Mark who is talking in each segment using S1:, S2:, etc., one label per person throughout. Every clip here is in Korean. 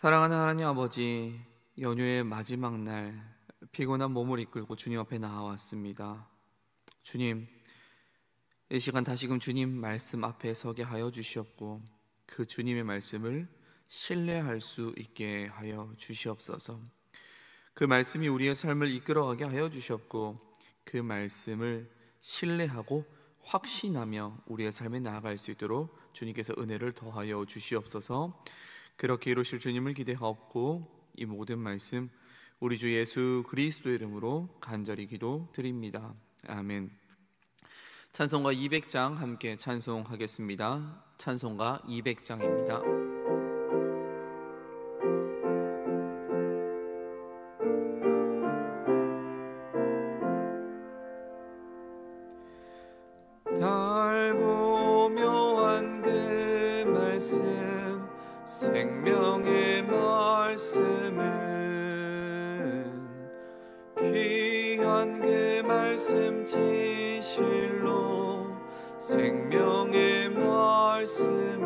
S1: 사랑하는 하나님 아버지, 연휴의 마지막 날 피곤한 몸을 이끌고 주님 앞에 나와왔습니다. 주님, 이 시간 다시금 주님 말씀 앞에 서게 하여 주시옵고 그 주님의 말씀을 신뢰할 수 있게 하여 주시옵소서. 그 말씀이 우리의 삶을 이끌어가게 하여 주시옵고 그 말씀을 신뢰하고 확신하며 우리의 삶에 나아갈 수 있도록 주님께서 은혜를 더하여 주시옵소서. 그렇게 이루실 주님을 기대하옵고 이 모든 말씀 우리 주 예수 그리스도의 이름으로 간절히 기도드립니다. 아멘. 찬송가 200장 함께 찬송하겠습니다. 찬송가 200장입니다. 달고 묘한 그 말씀, 생명의 말씀은 귀한 그 말씀 진실로 생명의 말씀이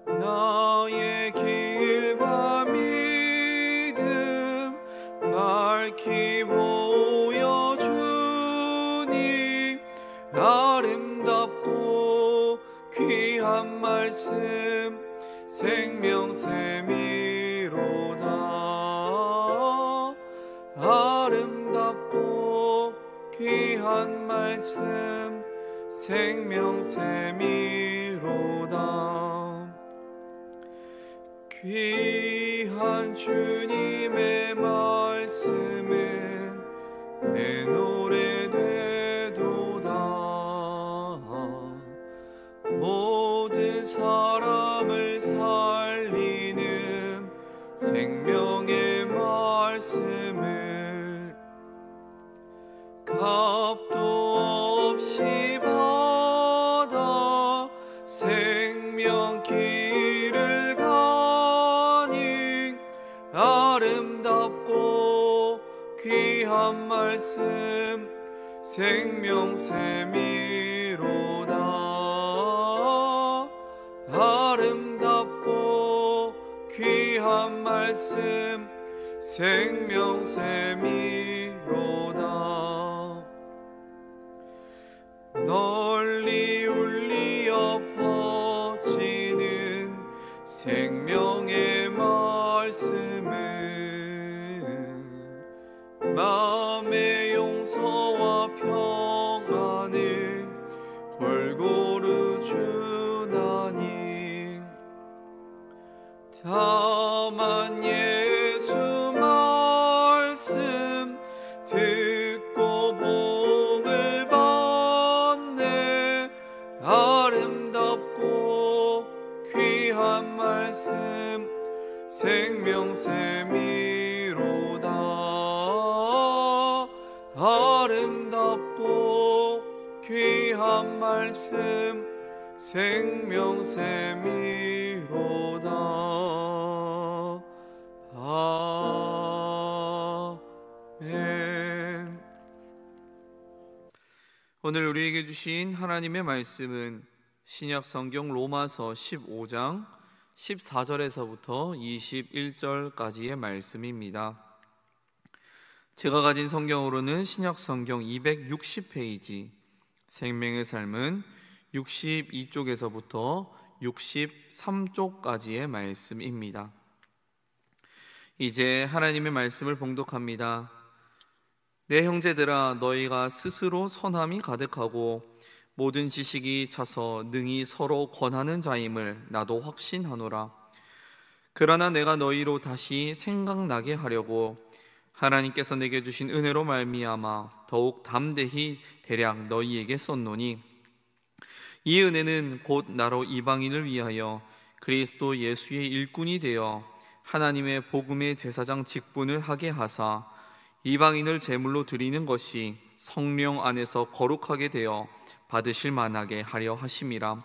S1: 나의 길과 믿음 밝히 보여주니 아름답고 귀한 말씀 생명샘이로다. 아름답고 귀한 말씀 생명샘이로다. 귀한 주님의 말씀은 내 노래 되도다. 모든 사람을 살리는 생명의 말씀을 값도 없이 받아 생명 길을 가니 아름답고 귀한 말씀 생명샘이로다. 아름답고 귀한 말씀 생명샘이로다. 널리 울리어 퍼지는 생명의 말씀은 마음의 용서와 평안을 골고루 주나니 다만 예수 말씀 듣고 복을 받네. 아름답고 귀한 말씀 생명샘이로다. 아름답고 귀한 말씀 생명샘이로다. 아멘. 오늘 우리에게 주신 하나님의 말씀은 신약 성경 로마서 15장 14절에서부터 21절까지의 말씀입니다. 제가 가진 성경으로는 신약 성경 260페이지, 생명의 삶은 62쪽에서부터 63쪽까지의 말씀입니다. 이제 하나님의 말씀을 봉독합니다. 내 형제들아, 너희가 스스로 선함이 가득하고 모든 지식이 차서 능히 서로 권하는 자임을 나도 확신하노라. 그러나 내가 너희로 다시 생각나게 하려고 하나님께서 내게 주신 은혜로 말미암아 더욱 담대히 대략 너희에게 썼노니, 이 은혜는 곧 나로 이방인을 위하여 그리스도 예수의 일꾼이 되어 하나님의 복음의 제사장 직분을 하게 하사 이방인을 제물로 드리는 것이 성령 안에서 거룩하게 되어 받으실 만하게 하려 하심이라.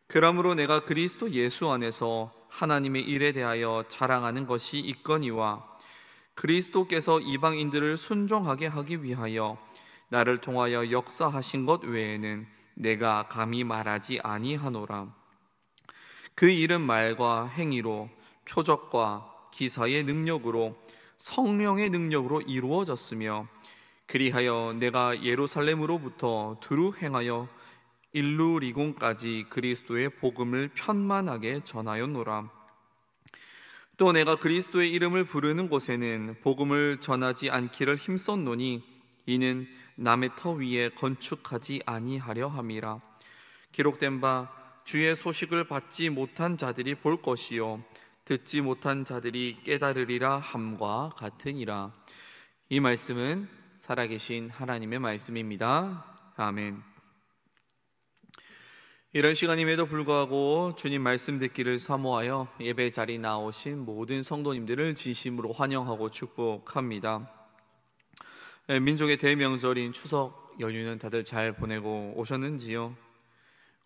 S1: 그러므로 내가 그리스도 예수 안에서 하나님의 일에 대하여 자랑하는 것이 있거니와 그리스도께서 이방인들을 순종하게 하기 위하여 나를 통하여 역사하신 것 외에는 내가 감히 말하지 아니하노라. 그 일은 말과 행위로, 표적과 기사의 능력으로, 성령의 능력으로 이루어졌으며, 그리하여 내가 예루살렘으로부터 두루 행하여 일루리곤까지 그리스도의 복음을 편만하게 전하였노라. 또 내가 그리스도의 이름을 부르는 곳에는 복음을 전하지 않기를 힘썼노니 이는 남의 터 위에 건축하지 아니하려 함이라. 기록된 바 주의 소식을 받지 못한 자들이 볼 것이요 듣지 못한 자들이 깨달으리라 함과 같으니라. 이 말씀은 살아계신 하나님의 말씀입니다. 아멘. 이런 시간임에도 불구하고 주님 말씀 듣기를 사모하여 예배 자리 나오신 모든 성도님들을 진심으로 환영하고 축복합니다. 민족의 대명절인 추석 연휴는 다들 잘 보내고 오셨는지요?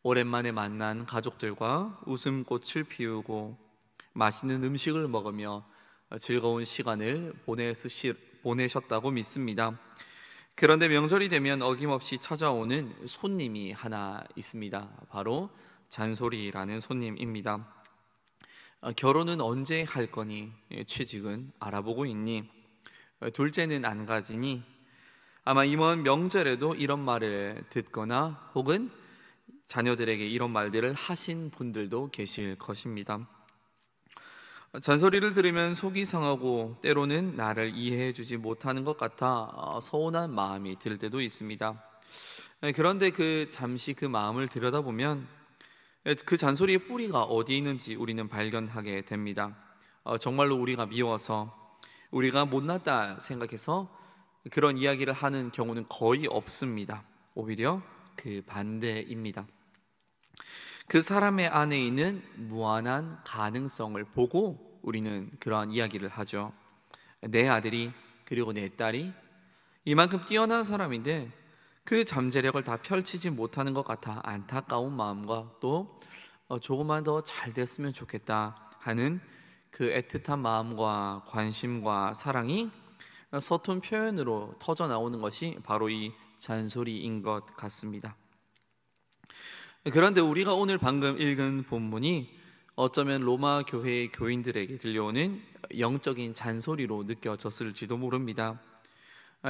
S1: 오랜만에 만난 가족들과 웃음꽃을 피우고 맛있는 음식을 먹으며 즐거운 시간을 보내셨다고 믿습니다. 그런데 명절이 되면 어김없이 찾아오는 손님이 하나 있습니다. 바로 잔소리라는 손님입니다. 결혼은 언제 할 거니? 취직은 알아보고 있니? 둘째는 안 가지니? 아마 이번 명절에도 이런 말을 듣거나 혹은 자녀들에게 이런 말들을 하신 분들도 계실 것입니다. 잔소리를 들으면 속이 상하고 때로는 나를 이해해 주지 못하는 것 같아 서운한 마음이 들 때도 있습니다. 그런데 잠시 그 마음을 들여다보면 그 잔소리의 뿌리가 어디에 있는지 우리는 발견하게 됩니다. 정말로 우리가 미워서, 우리가 못났다 생각해서 그런 이야기를 하는 경우는 거의 없습니다. 오히려 그 반대입니다. 그 사람의 안에 있는 무한한 가능성을 보고 우리는 그러한 이야기를 하죠. 내 아들이, 그리고 내 딸이 이만큼 뛰어난 사람인데 그 잠재력을 다 펼치지 못하는 것 같아 안타까운 마음과 또 조금만 더 잘 됐으면 좋겠다 하는 그 애틋한 마음과 관심과 사랑이 서툰 표현으로 터져 나오는 것이 바로 이 잔소리인 것 같습니다. 그런데 우리가 오늘 방금 읽은 본문이 어쩌면 로마 교회의 교인들에게 들려오는 영적인 잔소리로 느껴졌을지도 모릅니다.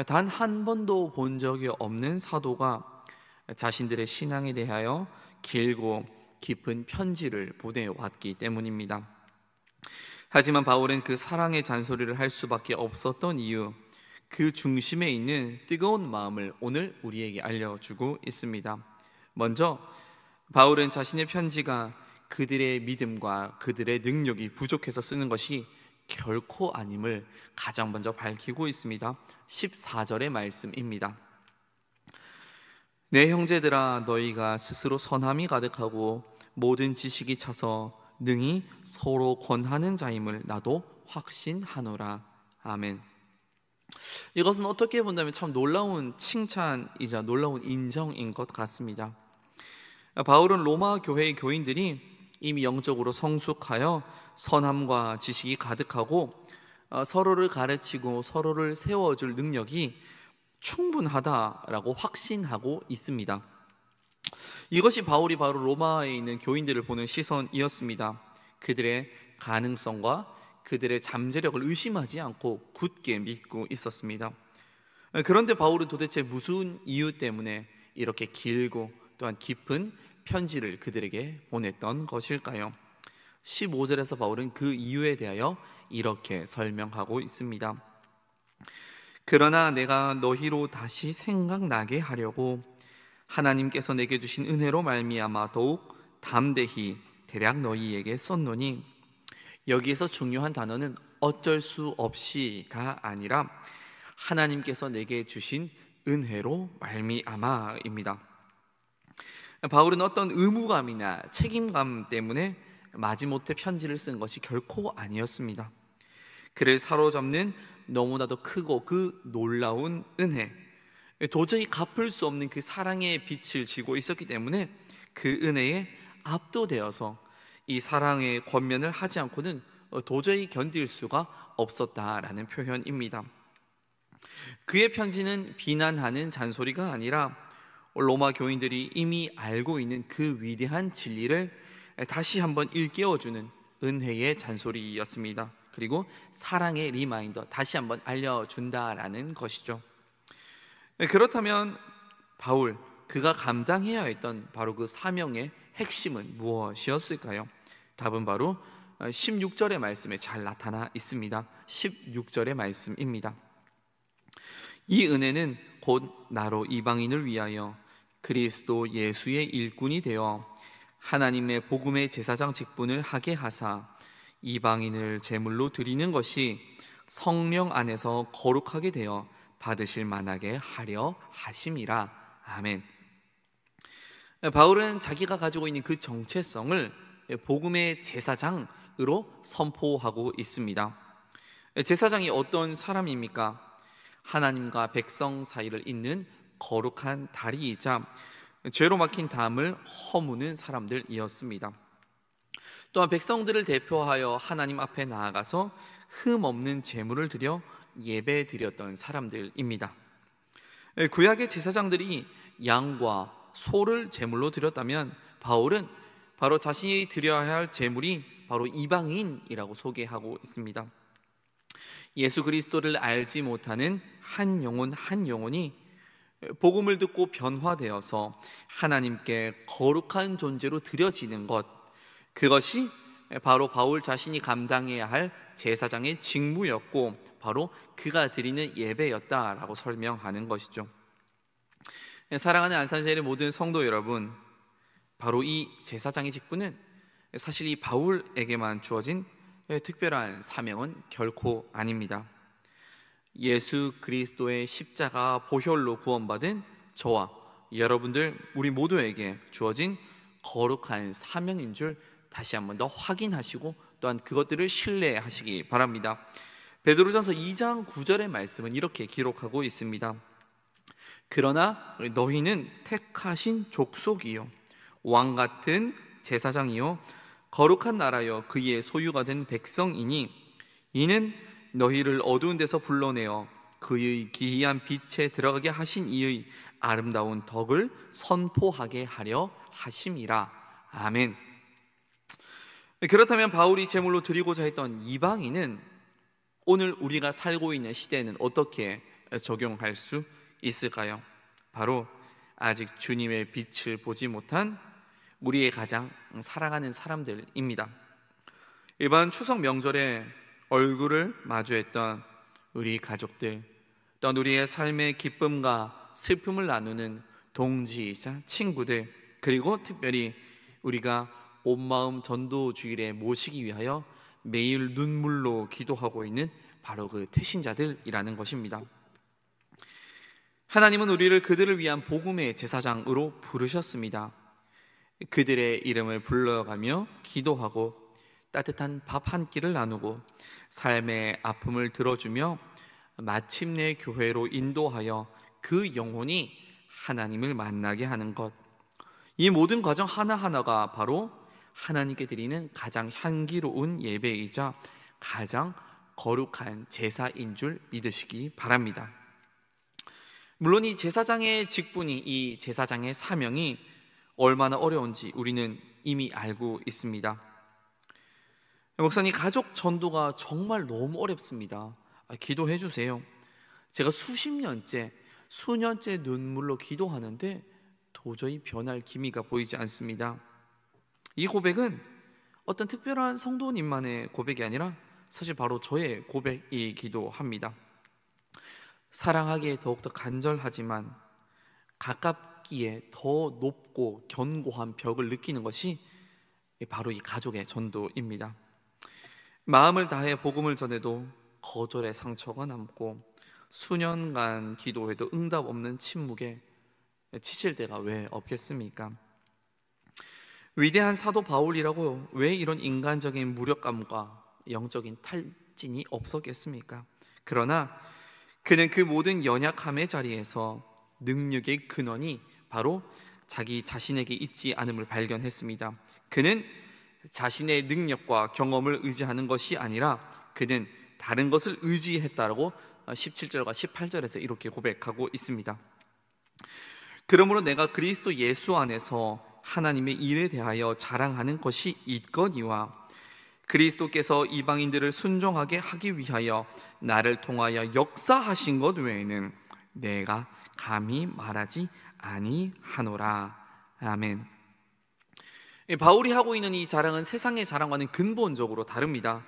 S1: 단 한 번도 본 적이 없는 사도가 자신들의 신앙에 대하여 길고 깊은 편지를 보내왔기 때문입니다. 하지만 바울은 그 사랑의 잔소리를 할 수밖에 없었던 이유, 그 중심에 있는 뜨거운 마음을 오늘 우리에게 알려주고 있습니다. 먼저 바울은 자신의 편지가 그들의 믿음과 그들의 능력이 부족해서 쓰는 것이 결코 아님을 가장 먼저 밝히고 있습니다. 14절의 말씀입니다. 내 형제들아, 너희가 스스로 선함이 가득하고 모든 지식이 차서 능히 서로 권하는 자임을 나도 확신하노라. 아멘. 이것은 어떻게 본다면 참 놀라운 칭찬이자 놀라운 인정인 것 같습니다. 바울은 로마 교회의 교인들이 이미 영적으로 성숙하여 선함과 지식이 가득하고 서로를 가르치고 서로를 세워줄 능력이 충분하다라고 확신하고 있습니다. 이것이 바울이 바로 로마에 있는 교인들을 보는 시선이었습니다. 그들의 가능성과 그들의 잠재력을 의심하지 않고 굳게 믿고 있었습니다. 그런데 바울은 도대체 무슨 이유 때문에 이렇게 길고 또한 깊은 편지를 그들에게 보냈던 것일까요? 15절에서 바울은 그 이유에 대하여 이렇게 설명하고 있습니다. 그러나 내가 너희로 다시 생각나게 하려고 하나님께서 내게 주신 은혜로 말미암아 더욱 담대히 대략 너희에게 썼노니, 여기에서 중요한 단어는 어쩔 수 없이가 아니라 하나님께서 내게 주신 은혜로 말미암아입니다. 바울은 어떤 의무감이나 책임감 때문에 마지못해 편지를 쓴 것이 결코 아니었습니다. 그를 사로잡는 너무나도 크고 그 놀라운 은혜, 도저히 갚을 수 없는 그 사랑의 빛을 지고 있었기 때문에 그 은혜에 압도되어서 이 사랑의 권면을 하지 않고는 도저히 견딜 수가 없었다라는 표현입니다. 그의 편지는 비난하는 잔소리가 아니라 로마 교인들이 이미 알고 있는 그 위대한 진리를 다시 한번 일깨워주는 은혜의 잔소리였습니다. 그리고 사랑의 리마인더, 다시 한번 알려준다라는 것이죠. 그렇다면 바울, 그가 감당해야 했던 바로 그 사명의 핵심은 무엇이었을까요? 답은 바로 16절의 말씀에 잘 나타나 있습니다. 16절의 말씀입니다. 이 은혜는 곧 나로 이방인을 위하여 그리스도 예수의 일꾼이 되어 하나님의 복음의 제사장 직분을 하게 하사 이방인을 제물로 드리는 것이 성령 안에서 거룩하게 되어 받으실 만하게 하려 하심이라. 아멘. 바울은 자기가 가지고 있는 그 정체성을 복음의 제사장으로 선포하고 있습니다. 제사장이 어떤 사람입니까? 하나님과 백성 사이를 잇는 거룩한 다리이자 죄로 막힌 담을 허무는 사람들이었습니다. 또한 백성들을 대표하여 하나님 앞에 나아가서 흠없는 제물을 드려 예배 드렸던 사람들입니다. 구약의 제사장들이 양과 소를 제물로 드렸다면 바울은 바로 자신이 드려야 할 제물이 바로 이방인이라고 소개하고 있습니다. 예수 그리스도를 알지 못하는 한 영혼이 복음을 듣고 변화되어서 하나님께 거룩한 존재로 드려지는 것, 그것이 바로 바울 자신이 감당해야 할 제사장의 직무였고 바로 그가 드리는 예배였다라고 설명하는 것이죠. 사랑하는 안산제일의 모든 성도 여러분, 바로 이 제사장의 직분은 사실 이 바울에게만 주어진 특별한 사명은 결코 아닙니다. 예수 그리스도의 십자가 보혈로 구원받은 저와 여러분들, 우리 모두에게 주어진 거룩한 사명인 줄 다시 한번 더 확인하시고 또한 그것들을 신뢰하시기 바랍니다. 베드로전서 2장 9절의 말씀은 이렇게 기록하고 있습니다. 그러나 너희는 택하신 족속이요 왕같은 제사장이요 거룩한 나라여 그의 소유가 된 백성이니 이는 너희를 어두운 데서 불러내어 그의 기이한 빛에 들어가게 하신 이의 아름다운 덕을 선포하게 하려 하심이라. 아멘. 그렇다면 바울이 제물로 드리고자 했던 이방인은 오늘 우리가 살고 있는 시대에는 어떻게 적용할 수 있을까요? 바로 아직 주님의 빛을 보지 못한 우리의 가장 사랑하는 사람들입니다. 이번 추석 명절에 얼굴을 마주했던 우리 가족들, 또한 우리의 삶의 기쁨과 슬픔을 나누는 동지이자 친구들, 그리고 특별히 우리가 온마음 전도 주일에 모시기 위하여 매일 눈물로 기도하고 있는 바로 그 태신자들이라는 것입니다. 하나님은 우리를 그들을 위한 복음의 제사장으로 부르셨습니다. 그들의 이름을 불러가며 기도하고 따뜻한 밥 한 끼를 나누고 삶의 아픔을 들어주며 마침내 교회로 인도하여 그 영혼이 하나님을 만나게 하는 것, 이 모든 과정 하나하나가 바로 하나님께 드리는 가장 향기로운 예배이자 가장 거룩한 제사인 줄 믿으시기 바랍니다. 물론 이 제사장의 직분이, 이 제사장의 사명이 얼마나 어려운지 우리는 이미 알고 있습니다. 목사님, 가족 전도가 정말 너무 어렵습니다. 기도해 주세요. 제가 수년째 눈물로 기도하는데 도저히 변할 기미가 보이지 않습니다. 이 고백은 어떤 특별한 성도님만의 고백이 아니라 사실 바로 저의 고백이기도 합니다. 사랑하기에 더욱더 간절하지만 가깝기에 더 높고 견고한 벽을 느끼는 것이 바로 이 가족의 전도입니다. 마음을 다해 복음을 전해도 거절의 상처가 남고 수년간 기도해도 응답 없는 침묵에 지칠 때가 왜 없겠습니까? 위대한 사도 바울이라고 왜 이런 인간적인 무력감과 영적인 탈진이 없었겠습니까? 그러나 그는 그 모든 연약함의 자리에서 능력의 근원이 바로 자기 자신에게 있지 않음을 발견했습니다. 그는 자신의 능력과 경험을 의지하는 것이 아니라 그는 다른 것을 의지했다라고 17절과 18절에서 이렇게 고백하고 있습니다. 그러므로 내가 그리스도 예수 안에서 하나님의 일에 대하여 자랑하는 것이 있거니와 그리스도께서 이방인들을 순종하게 하기 위하여 나를 통하여 역사하신 것 외에는 내가 감히 말하지 아니하노라. 아멘. 바울이 하고 있는 이 자랑은 세상의 자랑과는 근본적으로 다릅니다.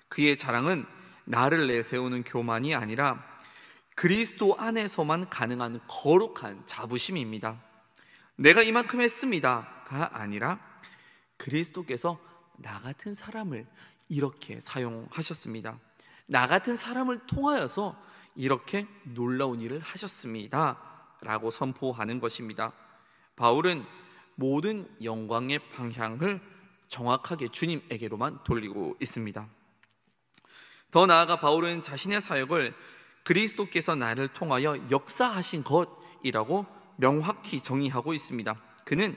S1: 그의 자랑은 나를 내세우는 교만이 아니라 그리스도 안에서만 가능한 거룩한 자부심입니다. 내가 이만큼 했습니다가 아니라 그리스도께서 나 같은 사람을 이렇게 사용하셨습니다. 나 같은 사람을 통하여서 이렇게 놀라운 일을 하셨습니다 라고 선포하는 것입니다. 바울은 모든 영광의 방향을 정확하게 주님에게로만 돌리고 있습니다. 더 나아가 바울은 자신의 사역을 그리스도께서 나를 통하여 역사하신 것이라고 명확히 정의하고 있습니다. 그는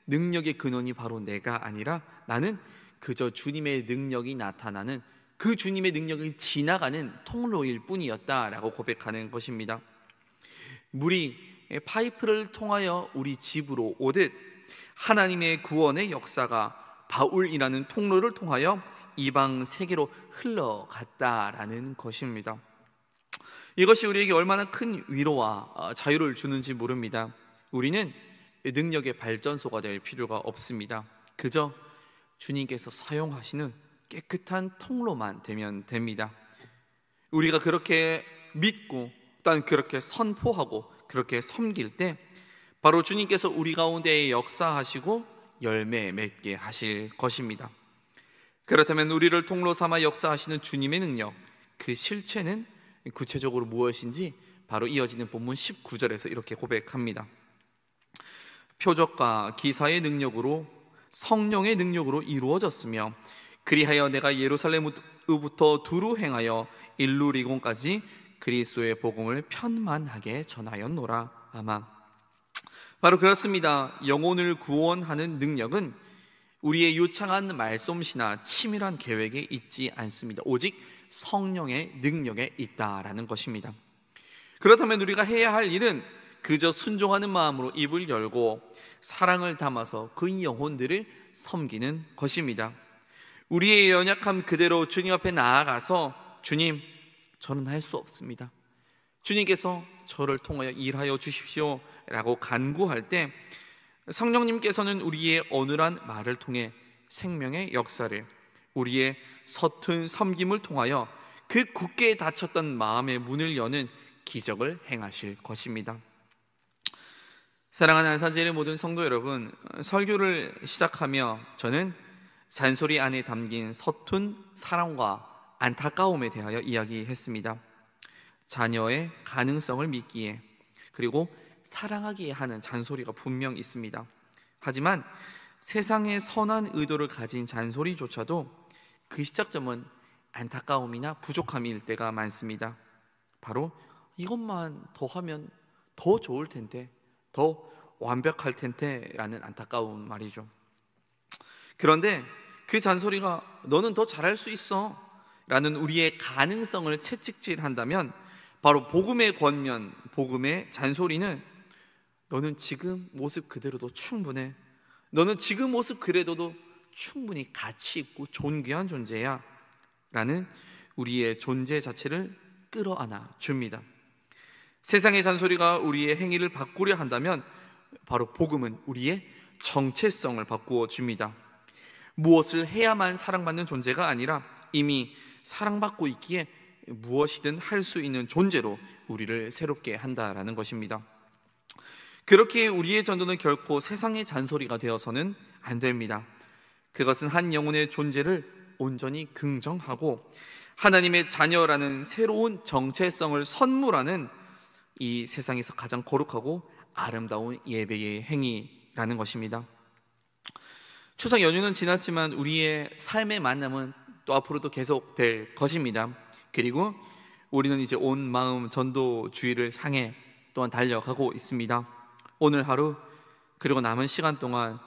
S1: 능력의 근원이 바로 내가 아니라 나는 그저 주님의 능력이 나타나는, 그 주님의 능력이 지나가는 통로일 뿐이었다라고 고백하는 것입니다. 물이 파이프를 통하여 우리 집으로 오듯 하나님의 구원의 역사가 바울이라는 통로를 통하여 이방 세계로 흘러갔다라는 것입니다. 이것이 우리에게 얼마나 큰 위로와 자유를 주는지 모릅니다. 우리는 능력의 발전소가 될 필요가 없습니다. 그저 주님께서 사용하시는 깨끗한 통로만 되면 됩니다. 우리가 그렇게 믿고 또한 그렇게 선포하고 그렇게 섬길 때 바로 주님께서 우리 가운데 역사하시고 열매 맺게 하실 것입니다. 그렇다면 우리를 통로 삼아 역사하시는 주님의 능력, 그 실체는 구체적으로 무엇인지 바로 이어지는 본문 19절에서 이렇게 고백합니다. 표적과 기사의 능력으로 성령의 능력으로 이루어졌으며 그리하여 내가 예루살렘으로부터 두루 행하여 일루리곤까지 그리스도의 복음을 편만하게 전하였노라. 아마 바로 그렇습니다. 영혼을 구원하는 능력은 우리의 유창한 말솜씨나 치밀한 계획에 있지 않습니다. 오직 성령의 능력에 있다라는 것입니다. 그렇다면 우리가 해야 할 일은 그저 순종하는 마음으로 입을 열고 사랑을 담아서 그 영혼들을 섬기는 것입니다. 우리의 연약함 그대로 주님 앞에 나아가서 주님, 저는 할 수 없습니다. 주님께서 저를 통하여 일하여 주십시오 라고 간구할 때 성령님께서는 우리의 어눌한 말을 통해 생명의 역사를, 우리의 서툰 섬김을 통하여 그 굳게 닫혔던 마음의 문을 여는 기적을 행하실 것입니다. 사랑하는 안산제일의 모든 성도 여러분, 설교를 시작하며 저는 잔소리 안에 담긴 서툰 사랑과 안타까움에 대하여 이야기했습니다. 자녀의 가능성을 믿기에 그리고 사랑하기에 하는 잔소리가 분명 있습니다. 하지만 세상의 선한 의도를 가진 잔소리조차도 그 시작점은 안타까움이나 부족함일 때가 많습니다. 바로 이것만 더 하면 더 좋을 텐데, 더 완벽할 텐데 라는 안타까움 말이죠. 그런데 그 잔소리가 너는 더 잘할 수 있어 라는 우리의 가능성을 채찍질한다면 바로 복음의 권면, 복음의 잔소리는 너는 지금 모습 그대로도 충분해, 너는 지금 모습 그대로도 충분히 가치 있고 존귀한 존재야 라는 우리의 존재 자체를 끌어안아 줍니다. 세상의 잔소리가 우리의 행위를 바꾸려 한다면 바로 복음은 우리의 정체성을 바꾸어 줍니다. 무엇을 해야만 사랑받는 존재가 아니라 이미 사랑받고 있기에 무엇이든 할 수 있는 존재로 우리를 새롭게 한다라는 것입니다. 그렇게 우리의 전도는 결코 세상의 잔소리가 되어서는 안 됩니다. 그것은 한 영혼의 존재를 온전히 긍정하고 하나님의 자녀라는 새로운 정체성을 선물하는 이 세상에서 가장 거룩하고 아름다운 예배의 행위라는 것입니다. 추석 연휴는 지났지만 우리의 삶의 만남은 또 앞으로도 계속될 것입니다. 그리고 우리는 이제 온 마음 전도주의를 향해 또한 달려가고 있습니다. 오늘 하루 그리고 남은 시간 동안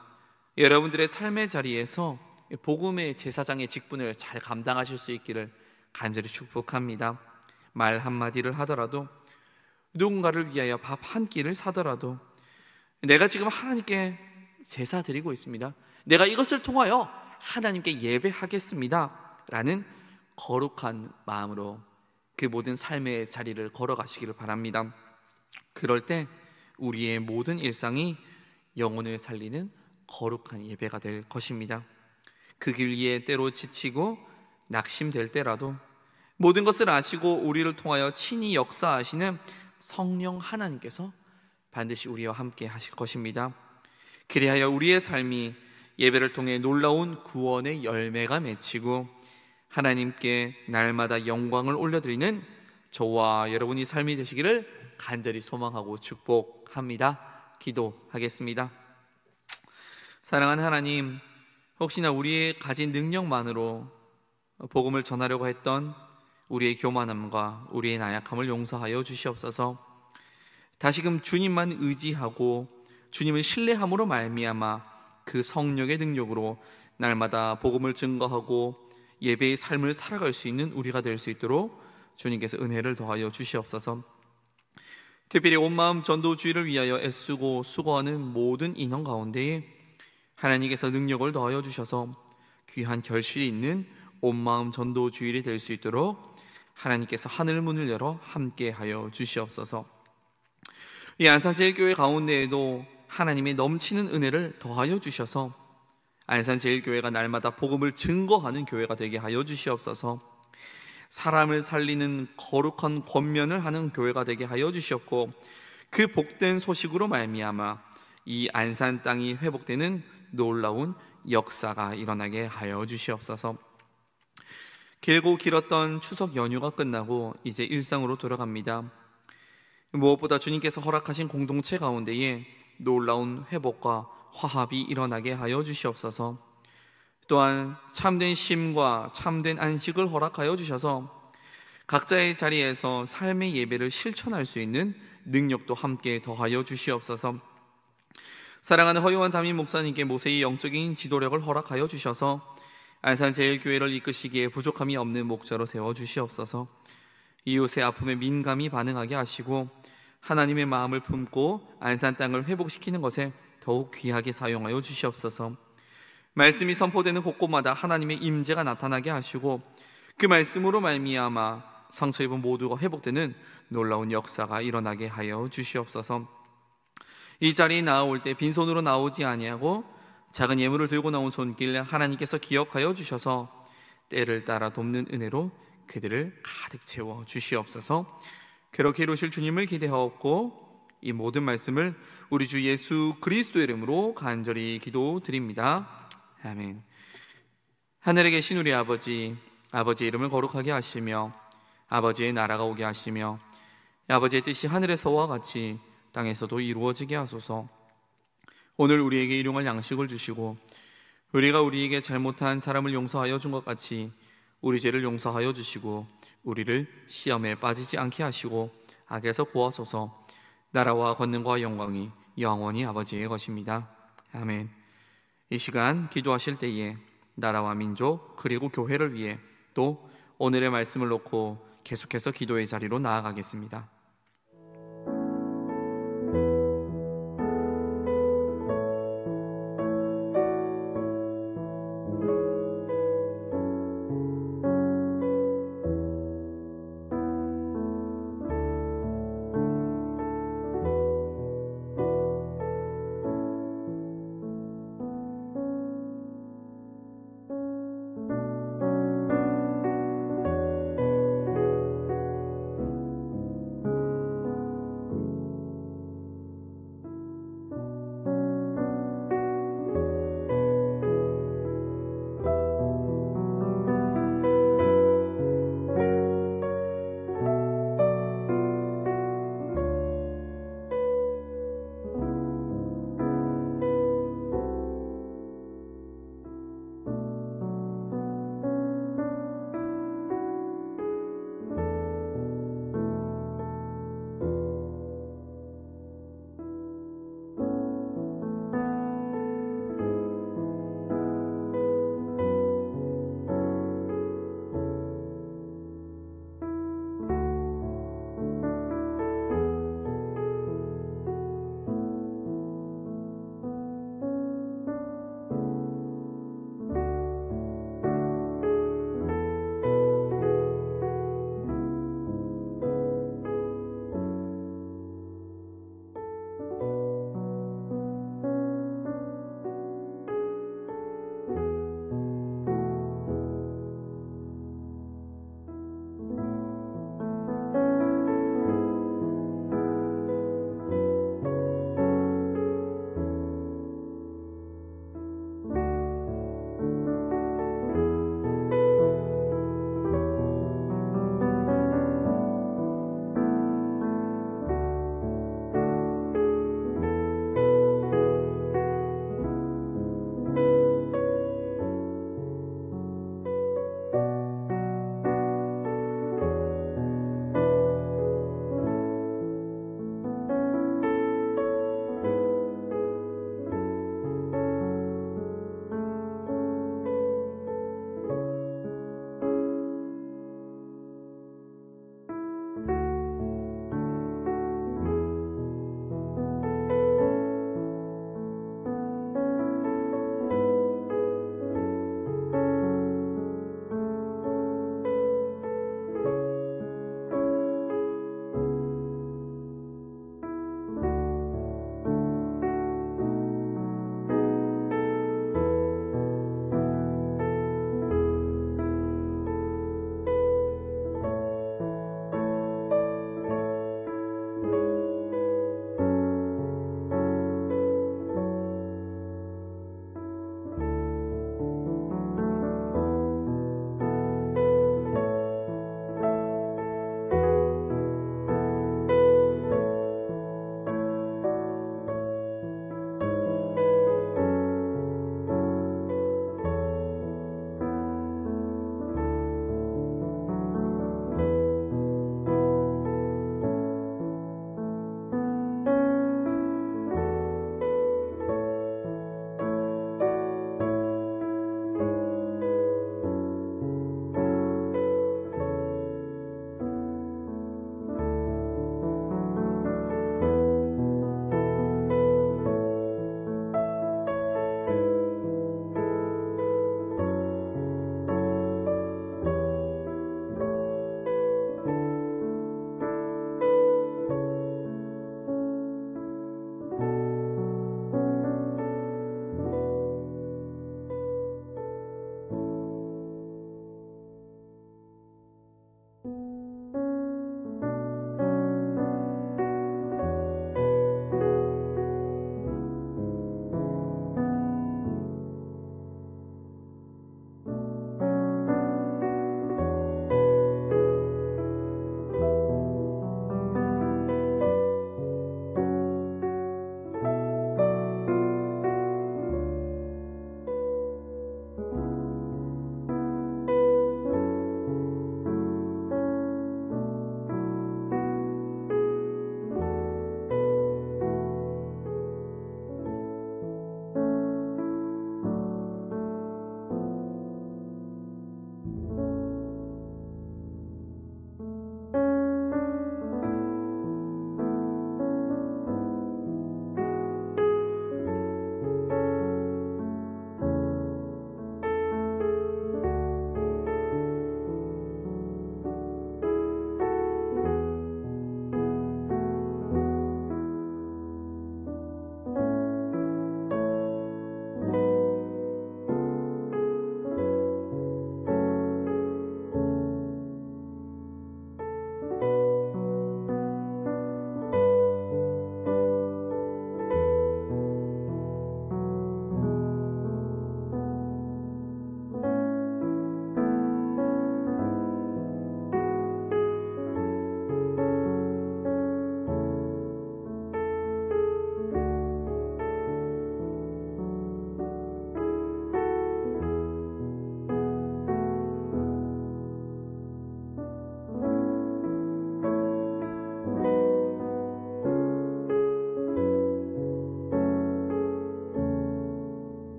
S1: 여러분들의 삶의 자리에서 복음의 제사장의 직분을 잘 감당하실 수 있기를 간절히 축복합니다. 말 한마디를 하더라도, 누군가를 위하여 밥 한 끼를 사더라도, 내가 지금 하나님께 제사 드리고 있습니다. 내가 이것을 통하여 하나님께 예배하겠습니다 라는 거룩한 마음으로 그 모든 삶의 자리를 걸어가시기를 바랍니다. 그럴 때 우리의 모든 일상이 영혼을 살리는 거룩한 예배가 될 것입니다. 그 길 위에 때로 지치고 낙심될 때라도 모든 것을 아시고 우리를 통하여 친히 역사하시는 성령 하나님께서 반드시 우리와 함께 하실 것입니다. 그리하여 우리의 삶이 예배를 통해 놀라운 구원의 열매가 맺히고 하나님께 날마다 영광을 올려드리는 저와 여러분이 삶이 되시기를 간절히 소망하고 축복합니다. 기도하겠습니다. 사랑하는 하나님, 혹시나 우리의 가진 능력만으로 복음을 전하려고 했던 우리의 교만함과 우리의 나약함을 용서하여 주시옵소서. 다시금 주님만 의지하고 주님을 신뢰함으로 말미암아 그 성령의 능력으로 날마다 복음을 증거하고 예배의 삶을 살아갈 수 있는 우리가 될 수 있도록 주님께서 은혜를 더하여 주시옵소서. 특별히 온 마음 전도주의를 위하여 애쓰고 수고하는 모든 인원 가운데에 하나님께서 능력을 더하여 주셔서 귀한 결실이 있는 온 마음 전도주일이 될 수 있도록 하나님께서 하늘 문을 열어 함께하여 주시옵소서. 이 안산제일교회 가운데에도 하나님의 넘치는 은혜를 더하여 주셔서 안산제일교회가 날마다 복음을 증거하는 교회가 되게 하여 주시옵소서. 사람을 살리는 거룩한 권면을 하는 교회가 되게 하여 주시옵고 그 복된 소식으로 말미암아 이 안산 땅이 회복되는 놀라운 역사가 일어나게 하여 주시옵소서. 길고 길었던 추석 연휴가 끝나고 이제 일상으로 돌아갑니다. 무엇보다 주님께서 허락하신 공동체 가운데에 놀라운 회복과 화합이 일어나게 하여 주시옵소서. 또한 참된 쉼과 참된 안식을 허락하여 주셔서 각자의 자리에서 삶의 예배를 실천할 수 있는 능력도 함께 더하여 주시옵소서. 사랑하는 허용환 담임 목사님께 모세의 영적인 지도력을 허락하여 주셔서 안산제일교회를 이끄시기에 부족함이 없는 목자로 세워주시옵소서. 이웃의 아픔에 민감히 반응하게 하시고 하나님의 마음을 품고 안산 땅을 회복시키는 것에 더욱 귀하게 사용하여 주시옵소서. 말씀이 선포되는 곳곳마다 하나님의 임재가 나타나게 하시고 그 말씀으로 말미암아 상처 입은 모두가 회복되는 놀라운 역사가 일어나게 하여 주시옵소서. 이 자리에 나아올 때 빈손으로 나오지 아니하고 작은 예물을 들고 나온 손길 하나님께서 기억하여 주셔서 때를 따라 돕는 은혜로 그들을 가득 채워 주시옵소서. 그렇게 이루실 주님을 기대하옵고 이 모든 말씀을 우리 주 예수 그리스도의 이름으로 간절히 기도드립니다. 아멘. 하늘에 계신 우리 아버지, 아버지의 이름을 거룩하게 하시며 아버지의 나라가 오게 하시며 아버지의 뜻이 하늘에서와 같이 땅에서도 이루어지게 하소서. 오늘 우리에게 일용할 양식을 주시고 우리가 우리에게 잘못한 사람을 용서하여 준 것 같이 우리 죄를 용서하여 주시고 우리를 시험에 빠지지 않게 하시고 악에서 구하소서. 나라와 권능과 영광이 영원히 아버지의 것입니다. 아멘. 이 시간 기도하실 때에 나라와 민족 그리고 교회를 위해 또 오늘의 말씀을 놓고 계속해서 기도의 자리로 나아가겠습니다.